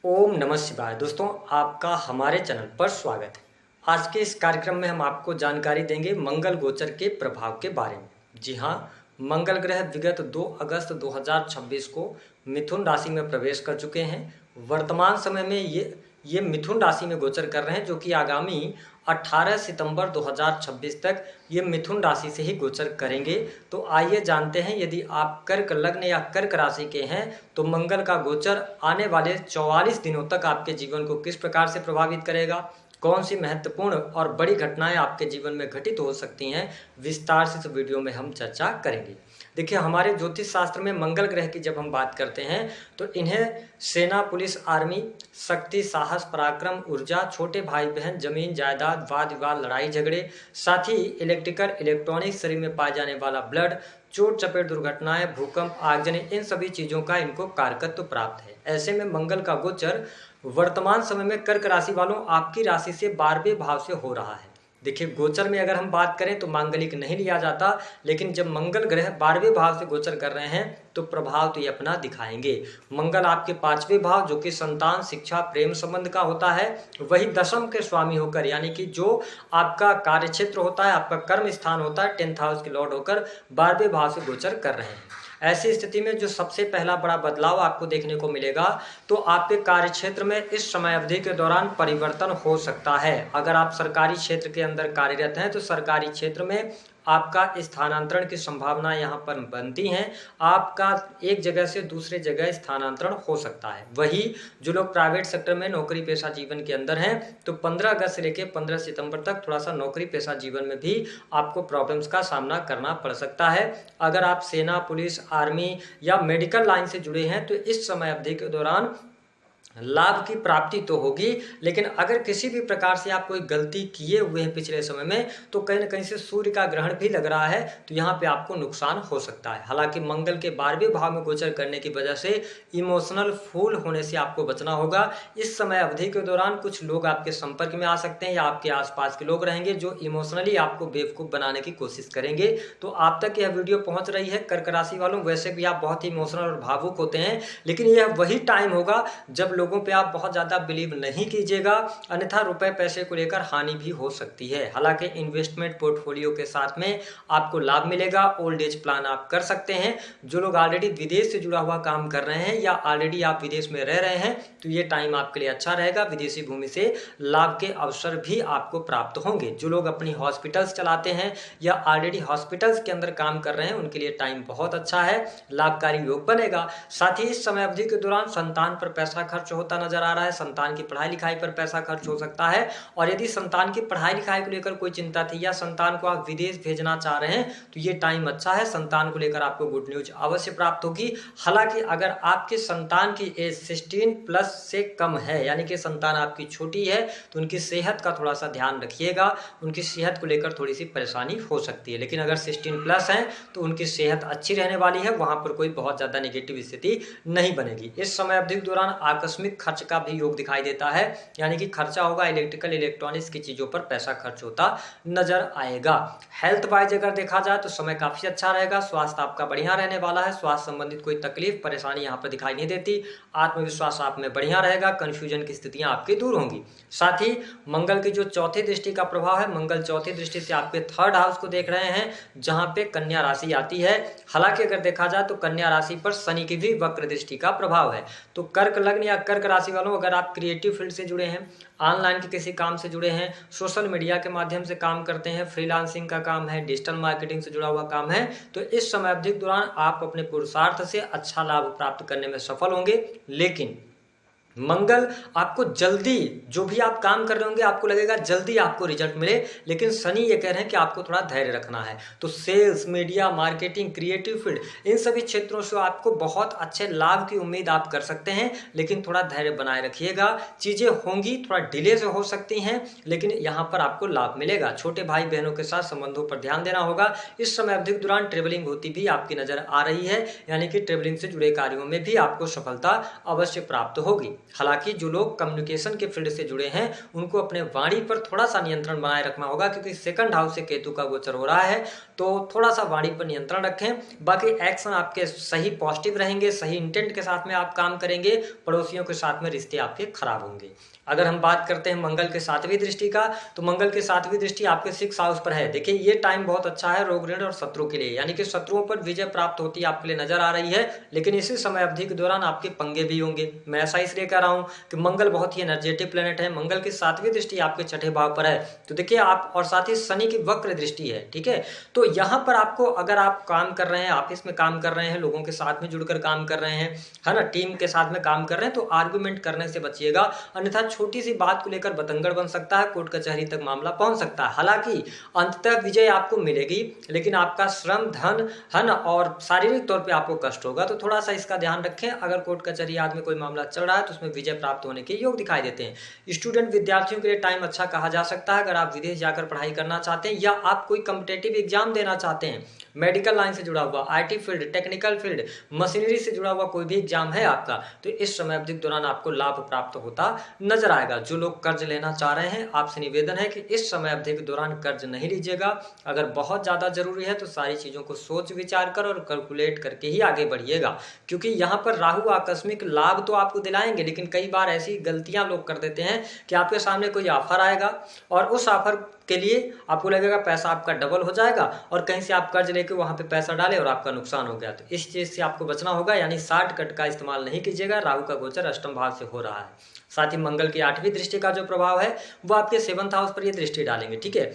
ओम नमः शिवाय। दोस्तों, आपका हमारे चैनल पर स्वागत है। आज के इस कार्यक्रम में हम आपको जानकारी देंगे मंगल गोचर के प्रभाव के बारे में। जी हाँ, मंगल ग्रह विगत 2 अगस्त 2026 को मिथुन राशि में प्रवेश कर चुके हैं। वर्तमान समय में ये मिथुन राशि में गोचर कर रहे हैं, जो कि आगामी 18 सितंबर 2026 तक ये मिथुन राशि से ही गोचर करेंगे। तो आइए जानते हैं, यदि आप कर्क लग्न या कर्क राशि के हैं तो मंगल का गोचर आने वाले 44 दिनों तक आपके जीवन को किस प्रकार से प्रभावित करेगा, कौन सी महत्वपूर्ण और बड़ी घटनाएं आपके जीवन में घटित हो सकती हैं, विस्तार से इस वीडियो में हम चर्चा करेंगे। देखिए, हमारे ज्योतिष शास्त्र में मंगल ग्रह की जब हम बात करते हैं तो इन्हें सेना, पुलिस, आर्मी, शक्ति, साहस, पराक्रम, ऊर्जा, छोटे भाई बहन, जमीन जायदाद, वाद विवाद, लड़ाई झगड़े, साथ ही इलेक्ट्रिकल, इलेक्ट्रॉनिक, शरीर में पाए जाने वाला ब्लड, चोट चपेट, दुर्घटनाएं, भूकंप, आगजनी, इन सभी चीजों का इनको कारकत्व प्राप्त है। ऐसे में मंगल का गोचर वर्तमान समय में कर्क राशि वालों आपकी राशि से 12वें भाव से हो रहा है। देखिए, गोचर में अगर हम बात करें तो मांगलिक नहीं लिया जाता, लेकिन जब मंगल ग्रह 12वें भाव से गोचर कर रहे हैं तो प्रभाव तो ये अपना दिखाएंगे। मंगल आपके 5वें भाव, जो कि संतान, शिक्षा, प्रेम संबंध का होता है, वही दशम के स्वामी होकर, यानी कि जो आपका कार्य क्षेत्र होता है, आपका कर्म स्थान होता है, 10th हाउस के लॉर्ड होकर 12वें भाव से गोचर कर रहे हैं। ऐसी स्थिति में जो सबसे पहला बड़ा बदलाव आपको देखने को मिलेगा तो आपके कार्य क्षेत्र में इस समय अवधि के दौरान परिवर्तन हो सकता है। अगर आप सरकारी क्षेत्र के अंदर कार्यरत हैं तो सरकारी क्षेत्र में आपका स्थानांतरण की संभावना यहाँ पर बनती हैं। आपका एक जगह से दूसरे जगह स्थानांतरण हो सकता है। वही जो लोग प्राइवेट सेक्टर में नौकरी पेशा जीवन के अंदर हैं तो 15 अगस्त से लेकर 15 सितंबर तक थोड़ा सा नौकरी पेशा जीवन में भी आपको प्रॉब्लम्स का सामना करना पड़ सकता है। अगर आप सेना, पुलिस, आर्मी या मेडिकल लाइन से जुड़े हैं तो इस समय अवधि के दौरान लाभ की प्राप्ति तो होगी, लेकिन अगर किसी भी प्रकार से आप कोई गलती किए हुए हैं पिछले समय में तो कहीं ना कहीं से सूर्य का ग्रहण भी लग रहा है, तो यहाँ पे आपको नुकसान हो सकता है। हालांकि मंगल के 12वें भाव में गोचर करने की वजह से इमोशनल फूल होने से आपको बचना होगा। इस समय अवधि के दौरान कुछ लोग आपके संपर्क में आ सकते हैं या आपके आसपास के लोग रहेंगे जो इमोशनली आपको बेवकूफ़ बनाने की कोशिश करेंगे। तो आप तक यह वीडियो पहुंच रही है कर्क राशि वालों, वैसे भी आप बहुत ही इमोशनल और भावुक होते हैं, लेकिन यह वही टाइम होगा जब लोगों पे आप बहुत ज़्यादा बिलीव नहीं कीजिएगा, अन्यथा रुपए पैसे को लेकर हानि भी हो सकती है। हालांकि इन्वेस्टमेंट पोर्टफोलियो के साथ में आपको लाभ मिलेगा। ओल्ड एज प्लान आप कर सकते हैं। जो लोग ऑलरेडी विदेश से जुड़ा हुआ काम कर रहे हैं या ऑलरेडी आप विदेश में रह रहे हैं तो ये टाइम आपके लिए अच्छा रहेगा। विदेशी भूमि से लाभ के अवसर भी आपको प्राप्त होंगे। जो लोग अपनी हॉस्पिटल्स चलाते हैं या ऑलरेडी हॉस्पिटल्स के अंदर काम कर रहे हैं उनके लिए टाइम बहुत अच्छा है, लाभकारी योग बनेगा। साथ ही इस समय अवधि के दौरान संतान पर पैसा खर्च होता नजर आ रहा है। संतान की पढ़ाई लिखाई पर पैसा खर्च हो सकता है, और यदि संतान की पढ़ाई लिखाई को लेकर कोई चिंता थी या संतान को आप विदेश भेजना चाह रहे हैं तो ये टाइम अच्छा है। संतान को लेकर आपको गुड न्यूज अवश्य प्राप्त होगी। हालांकि अगर आपके संतान की एज 16+ से कम है, यानी कि संतान आपकी छोटी है, तो उनकी सेहत का थोड़ा सा ध्यान रखिएगा। उनकी सेहत को लेकर थोड़ी सी परेशानी हो सकती है, लेकिन अगर 16+ है तो उनकी सेहत अच्छी रहने वाली है, वहां पर कोई बहुत ज्यादा नेगेटिव स्थिति नहीं बनेगी। इस समय अवधि के दौरान आकस्मिक खर्च का भी योग दिखाई देता है, यानी कि खर्चा होगा, इलेक्ट्रिकल इलेक्ट्रॉनिक्स की चीजों पर पैसा खर्च होता नजर आएगा। हेल्थ वाइज अगर देखा जाए तो समय काफी अच्छा रहेगा। स्वास्थ्य आपका बढ़िया रहने वाला है। स्वास्थ्य संबंधित कोई तकलीफ परेशानी यहाँ पर दिखाई नहीं देती। आत्मविश्वास आप में बढ़िया रहेगा। कंफ्यूजन की स्थितियां आपकी दूर होंगी। साथ ही मंगल की जो चौथी दृष्टि का प्रभाव है, मंगल चौथी दृष्टि से आपके 3rd हाउस को देख रहे हैं, जहां पे कन्या राशि आती है। हालांकि अगर देखा जाए तो कन्या राशि पर शनि की भी वक्र दृष्टि का प्रभाव है। तो कर्क लग्न या कर्क राशि वालों, अगर आप क्रिएटिव फील्ड से जुड़े हैं, ऑनलाइन के किसी काम से जुड़े हैं, सोशल मीडिया के माध्यम से काम करते हैं, फ्रीलांसिंग का काम है, डिजिटल मार्केटिंग से जुड़ा हुआ काम है, तो इस समय अवधि के दौरान आप अपने पुरुषार्थ से अच्छा लाभ प्राप्त करने में सफल होंगे। लेकिन मंगल आपको जल्दी, जो भी आप काम कर रहे होंगे आपको लगेगा जल्दी आपको रिजल्ट मिले, लेकिन शनि ये कह रहे हैं कि आपको थोड़ा धैर्य रखना है। तो sales, media, marketing, creative field, इन सभी क्षेत्रों से आपको बहुत अच्छे लाभ की उम्मीद आप कर सकते हैं, लेकिन थोड़ा धैर्य बनाए रखिएगा। चीजें होंगी, थोड़ा डिले से हो सकती हैं, लेकिन यहाँ पर आपको लाभ मिलेगा। छोटे भाई बहनों के साथ संबंधों पर ध्यान देना होगा। इस समय अवधि के दौरान ट्रेवलिंग होती भी आपकी नजर आ रही है, यानी कि ट्रेवलिंग से जुड़े कार्यों में भी आपको सफलता अवश्य प्राप्त होगी। हालांकि जो लोग कम्युनिकेशन के फील्ड से जुड़े हैं उनको अपने वाणी पर थोड़ा सा नियंत्रण बनाए रखना होगा, क्योंकि सेकंड हाउस से केतु का गोचर हो रहा है, तो थोड़ा सा वाणी पर नियंत्रण रखें। बाकी एक्शन आपके सही पॉजिटिव रहेंगे, सही इंटेंट के साथ में आप काम करेंगे, पड़ोसियों के साथ में रिश्ते आपके खराब होंगे। अगर हम बात करते हैं मंगल के 7वीं दृष्टि का, तो मंगल की 7वीं दृष्टि आपके 6 हाउस पर है। देखिए ये टाइम बहुत अच्छा है रोग ऋण और शत्रु के लिए, यानी कि शत्रुओं पर विजय प्राप्त होती आपके लिए नजर आ रही है, लेकिन इसी समय अवधि के दौरान आपके पंगे भी होंगे। मैं ऐसा इसलिए कह रहा हूं कि मंगल बहुत ही एनर्जेटिक प्लेनेट है। मंगल की 7वीं दृष्टि आपके 6ठे भाव पर है, तो देखिए आप, और साथ ही शनि की वक्र दृष्टि है, ठीक है। तो यहाँ पर आपको, अगर आप काम कर रहे हैं, ऑफिस में काम कर रहे हैं, लोगों के साथ में जुड़कर काम कर रहे हैं, है ना, टीम के साथ में काम कर रहे हैं, तो आर्गुमेंट करने से बचिएगा, अन्यथा छोटी सी बात को लेकर बतंगड़ बन सकता है, कोर्ट कचहरी तक मामला पहुंच सकता है। हालांकि अंततः विजय आपको मिलेगी, लेकिन आपका श्रम, धन, है ना, और शारीरिक तौर पे आपको कष्ट होगा, तो थोड़ा सा इसका ध्यान रखें। अगर कोर्ट कचहरी आदि में कोई मामला चल रहा है तो उसमें विजय प्राप्त होने के योग दिखाई देते हैं। स्टूडेंट विद्यार्थियों के लिए टाइम अच्छा कहा जा सकता है। अगर आप विदेश जाकर पढ़ाई करना चाहते हैं या आप कोई कॉम्पिटेटिव एग्जाम देना चाहते हैं, मेडिकल लाइन से जुड़ा हुआ, IT field, technical field, machinery से जुड़ा हुआ कोई भी एग्जाम है आपका, तो इस समय अवधि के दौरान आपको लाभ प्राप्त होता नजर आएगा। जो लोग कर्ज लेना चाह रहे हैं, आपसे निवेदन है कि इस समय अवधि के दौरान कर्ज नहीं लीजिएगा। अगर बहुत ज्यादा जरूरी है तो सारी चीजों को सोच विचार कर और कैलकुलेट करके ही आगे बढ़िएगा, क्योंकि यहाँ पर राहु आकस्मिक लाभ तो आपको दिलाएंगे, लेकिन कई बार ऐसी गलतियां लोग कर देते हैं कि आपके सामने कोई ऑफर आएगा और उस ऑफर के लिए आपको लगेगा पैसा आपका डबल हो जाएगा, और कहीं से आप कर्ज लेके वहां पे पैसा डाले और आपका नुकसान हो गया। तो इस चीज से आपको बचना होगा, यानी शॉर्टकट का इस्तेमाल नहीं कीजिएगा। राहु का गोचर अष्टम भाव से हो रहा है। साथ ही मंगल की 8वीं दृष्टि का जो प्रभाव है वो आपके 7th हाउस पर ये दृष्टि डालेंगे, ठीक है।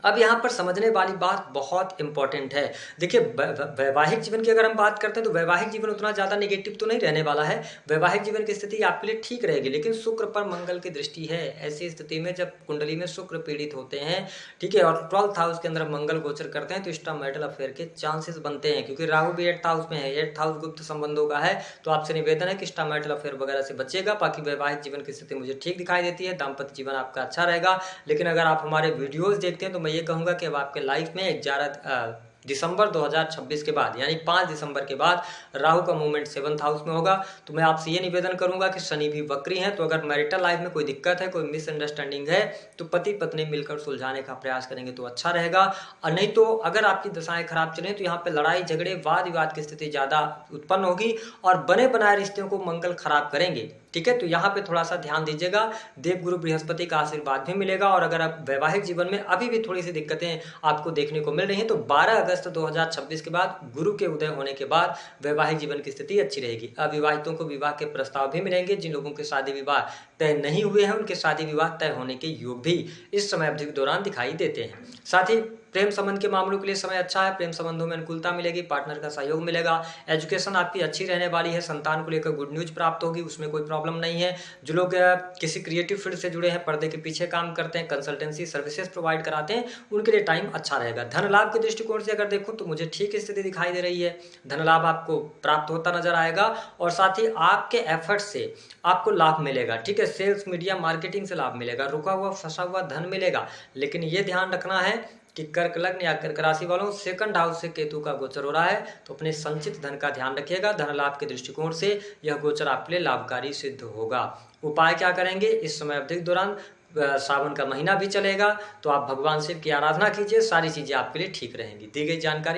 अब यहाँ पर समझने वाली बात बहुत इंपॉर्टेंट है। देखिए वैवाहिक जीवन की अगर हम बात करते हैं तो वैवाहिक जीवन उतना ज्यादा नेगेटिव तो नहीं रहने वाला है। वैवाहिक जीवन की स्थिति आपके लिए ठीक रहेगी, लेकिन शुक्र पर मंगल की दृष्टि है। ऐसी स्थिति में जब कुंडली में शुक्र पीड़ित होते हैं, ठीक है, और 12th हाउस के अंदर मंगल गोचर करते हैं, तो एक्स्ट्रा मैरिटल अफेयर के चांसेस बनते हैं, क्योंकि राहु भी 8th हाउस में है। 8th हाउस गुप्त संबंधों का है, तो आपसे निवेदन है कि एक्स्ट्रा मैरिटल अफेयर वगैरह से बचिएगा। बाकी वैवाहिक जीवन की स्थिति मुझे ठीक दिखाई देती है, दाम्पत्य जीवन आपका अच्छा रहेगा। लेकिन अगर आप हमारे वीडियोज देखते हैं तो मैं ये कहूंगा कि अब आपके लाइफ में 11 दिसंबर 2026 के बाद, यानी 5 दिसंबर के बाद राहु का मूवमेंट 7th हाउस में होगा। तो मैं आपसे ये निवेदन करूंगा कि शनि भी वक्री है, तो अगर मैरिटल लाइफ में कोई दिक्कत है, कोई मिसअंडरस्टैंडिंग है, तो पति पत्नी मिलकर सुलझाने का प्रयास करेंगे तो अच्छा रहेगा। और नहीं तो अगर आपकी दशाएं खराब चले तो यहाँ पे लड़ाई झगड़े, वाद विवाद की स्थिति ज्यादा उत्पन्न होगी और बने बनाए रिश्तों को मंगल खराब करेंगे, ठीक है। तो यहाँ पे थोड़ा सा ध्यान दीजिएगा। देवगुरु बृहस्पति का आशीर्वाद भी मिलेगा। और अगर आप वैवाहिक जीवन में अभी भी थोड़ी सी दिक्कतें आपको देखने को मिल रही हैं, तो 12 अगस्त 2026 के बाद, गुरु के उदय होने के बाद वैवाहिक जीवन की स्थिति अच्छी रहेगी। अविवाहितों को विवाह के प्रस्ताव भी मिलेंगे। जिन लोगों के शादी विवाह तय नहीं हुए हैं, उनके शादी विवाह तय होने के योग भी इस समय अवधि के दौरान दिखाई देते हैं। साथ ही प्रेम संबंध के मामलों के लिए समय अच्छा है। प्रेम संबंधों में अनुकूलता मिलेगी, पार्टनर का सहयोग मिलेगा। एजुकेशन आपकी अच्छी रहने वाली है। संतान को लेकर गुड न्यूज प्राप्त होगी, उसमें कोई प्रॉब्लम नहीं है। जो लोग किसी क्रिएटिव फील्ड से जुड़े हैं, पर्दे के पीछे काम करते हैं, कंसल्टेंसी सर्विसेज प्रोवाइड कराते हैं, उनके लिए टाइम अच्छा रहेगा। धन लाभ के दृष्टिकोण से अगर देखूं तो मुझे ठीक स्थिति दिखाई दे रही है। धन लाभ आपको प्राप्त होता नजर आएगा और साथ ही आपके एफर्ट से आपको लाभ मिलेगा, ठीक है। सेल्स, मीडिया, मार्केटिंग से लाभ मिलेगा। रुका हुआ फंसा हुआ धन मिलेगा, लेकिन ये ध्यान रखना है कि कर्क लग्न या कर्क राशि वालों, सेकंड हाउस से केतु का गोचर हो रहा है, तो अपने संचित धन का ध्यान रखिएगा। धन लाभ के दृष्टिकोण से यह गोचर आपके लिए लाभकारी सिद्ध होगा। उपाय क्या करेंगे इस समय अवधि के दौरान? सावन का महीना भी चलेगा, तो आप भगवान शिव की आराधना कीजिए, सारी चीजें आपके लिए ठीक रहेंगी। दी गई जानकारी